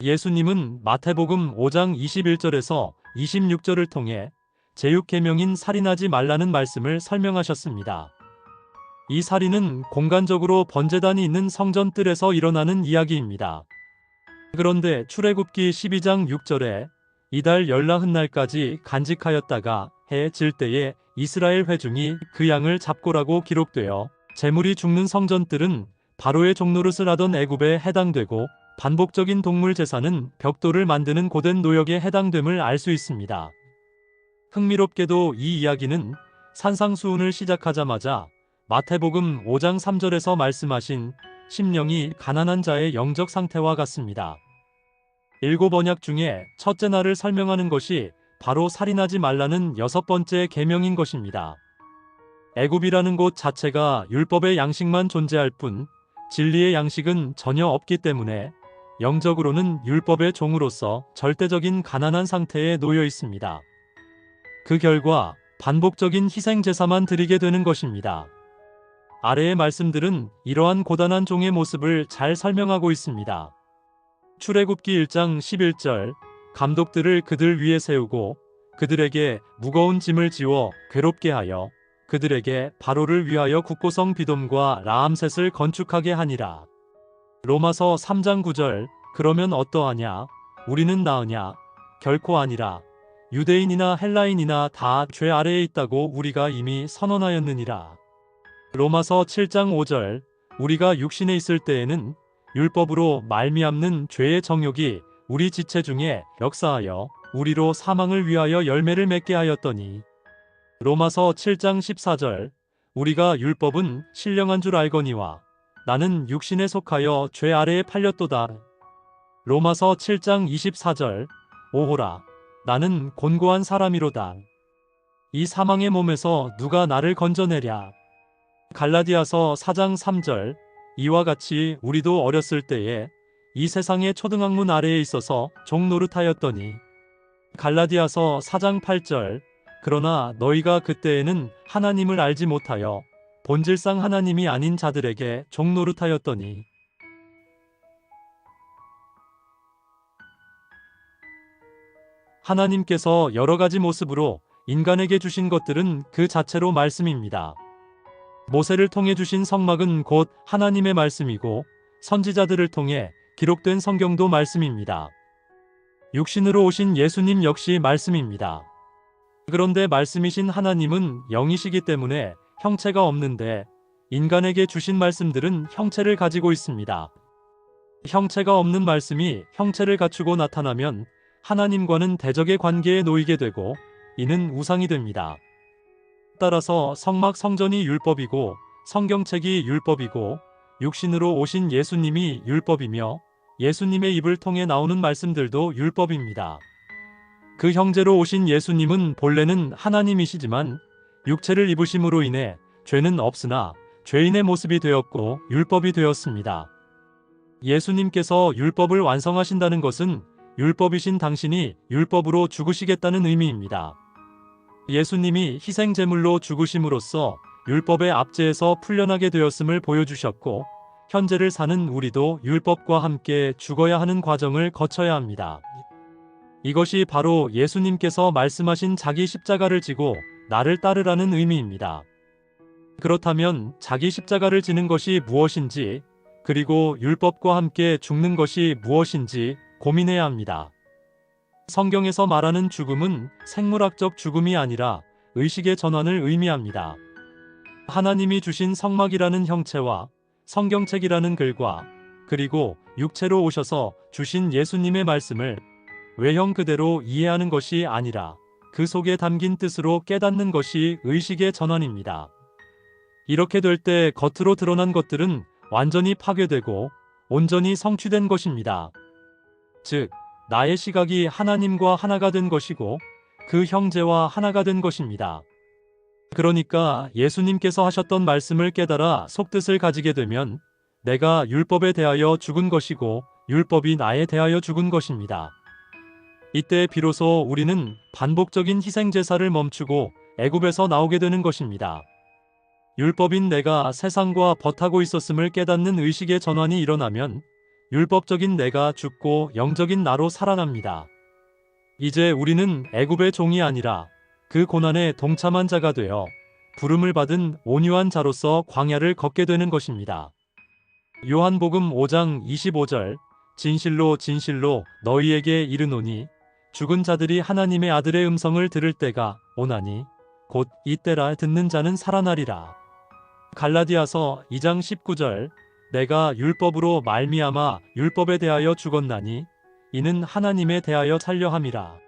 예수님은 마태복음 5장 21절에서 26절을 통해 제육계명인 살인하지 말라는 말씀을 설명하셨습니다. 이 살인은 공간적으로 번제단이 있는 성전 뜰에서 일어나는 이야기입니다. 그런데 출애굽기 12장 6절에 이달 열나흔날까지 간직하였다가 해 질 때에 이스라엘 회중이 그 양을 잡고라고 기록되어 제물이 죽는 성전뜰은 바로의 종노릇을 하던 애굽에 해당되고 반복적인 동물 제사는 벽돌을 만드는 고된 노역에 해당됨을 알 수 있습니다. 흥미롭게도 이 이야기는 산상수훈을 시작하자마자 마태복음 5장 3절에서 말씀하신 심령이 가난한 자의 영적 상태와 같습니다. 7 언약 중에 첫째 날을 설명하는 것이 바로 살인하지 말라는 6번째 계명인 것입니다. 애굽이라는 곳 자체가 율법의 양식만 존재할 뿐 진리의 양식은 전혀 없기 때문에 영적으로는 율법의 종으로서 절대적인 가난한 상태에 놓여 있습니다. 그 결과 반복적인 희생 제사만 드리게 되는 것입니다. 아래의 말씀들은 이러한 고단한 종의 모습을 잘 설명하고 있습니다. 출애굽기 1장 11절 감독들을 그들 위에 세우고 그들에게 무거운 짐을 지워 괴롭게 하여 그들에게 바로를 위하여 국고성 비돔과 라암셋을 건축하게 하니라. 로마서 3장 9절 그러면 어떠하냐? 우리는 나으냐? 결코 아니라. 유대인이나 헬라인이나 다 죄 아래에 있다고 우리가 이미 선언하였느니라. 로마서 7장 5절 우리가 육신에 있을 때에는 율법으로 말미암는 죄의 정욕이 우리 지체 중에 역사하여 우리로 사망을 위하여 열매를 맺게 하였더니 로마서 7장 14절 우리가 율법은 신령한 줄 알거니와 나는 육신에 속하여 죄 아래에 팔렸도다. 로마서 7장 24절 오호라 나는 곤고한 사람이로다. 이 사망의 몸에서 누가 나를 건져내랴. 갈라디아서 4장 3절 이와 같이 우리도 어렸을 때에 이 세상의 초등학문 아래에 있어서 종노릇하였더니 갈라디아서 4장 8절 그러나 너희가 그때에는 하나님을 알지 못하여 본질상 하나님이 아닌 자들에게 종노릇하였더니 하나님께서 여러 가지 모습으로 인간에게 주신 것들은 그 자체로 말씀입니다. 모세를 통해 주신 성막은 곧 하나님의 말씀이고 선지자들을 통해 기록된 성경도 말씀입니다. 육신으로 오신 예수님 역시 말씀입니다. 그런데 말씀이신 하나님은 영이시기 때문에 형체가 없는데 인간에게 주신 말씀들은 형체를 가지고 있습니다. 형체가 없는 말씀이 형체를 갖추고 나타나면 하나님과는 대적의 관계에 놓이게 되고 이는 우상이 됩니다. 따라서 성막 성전이 율법이고 성경책이 율법이고 육신으로 오신 예수님이 율법이며 예수님의 입을 통해 나오는 말씀들도 율법입니다. 그 형제로 오신 예수님은 본래는 하나님이시지만 육체를 입으심으로 인해 죄는 없으나 죄인의 모습이 되었고 율법이 되었습니다. 예수님께서 율법을 완성하신다는 것은 율법이신 당신이 율법으로 죽으시겠다는 의미입니다. 예수님이 희생제물로 죽으심으로써 율법의 압제에서 풀려나게 되었음을 보여주셨고 현재를 사는 우리도 율법과 함께 죽어야 하는 과정을 거쳐야 합니다. 이것이 바로 예수님께서 말씀하신 자기 십자가를 지고 나를 따르라는 의미입니다. 그렇다면 자기 십자가를 지는 것이 무엇인지 그리고 율법과 함께 죽는 것이 무엇인지 고민해야 합니다. 성경에서 말하는 죽음은 생물학적 죽음이 아니라 의식의 전환을 의미합니다. 하나님이 주신 성막이라는 형체와 성경책이라는 글과 그리고 육체로 오셔서 주신 예수님의 말씀을 외형 그대로 이해하는 것이 아니라 그 속에 담긴 뜻으로 깨닫는 것이 의식의 전환입니다. 이렇게 될 때 겉으로 드러난 것들은 완전히 파괴되고 온전히 성취된 것입니다. 즉, 나의 시각이 하나님과 하나가 된 것이고 그 형제와 하나가 된 것입니다. 그러니까 예수님께서 하셨던 말씀을 깨달아 속뜻을 가지게 되면 내가 율법에 대하여 죽은 것이고 율법이 나에 대하여 죽은 것입니다. 이때 비로소 우리는 반복적인 희생제사를 멈추고 애굽에서 나오게 되는 것입니다. 율법인 내가 세상과 벗하고 있었음을 깨닫는 의식의 전환이 일어나면 율법적인 내가 죽고 영적인 나로 살아납니다. 이제 우리는 애굽의 종이 아니라 그 고난에 동참한 자가 되어 부름을 받은 온유한 자로서 광야를 걷게 되는 것입니다. 요한복음 5장 25절 진실로 진실로 너희에게 이르노니 죽은 자들이 하나님의 아들의 음성을 들을 때가 오나니 곧 이때라 듣는 자는 살아나리라. 갈라디아서 2장 19절 내가 율법으로 말미암아 율법에 대하여 죽었나니 이는 하나님에 대하여 살려 함이라.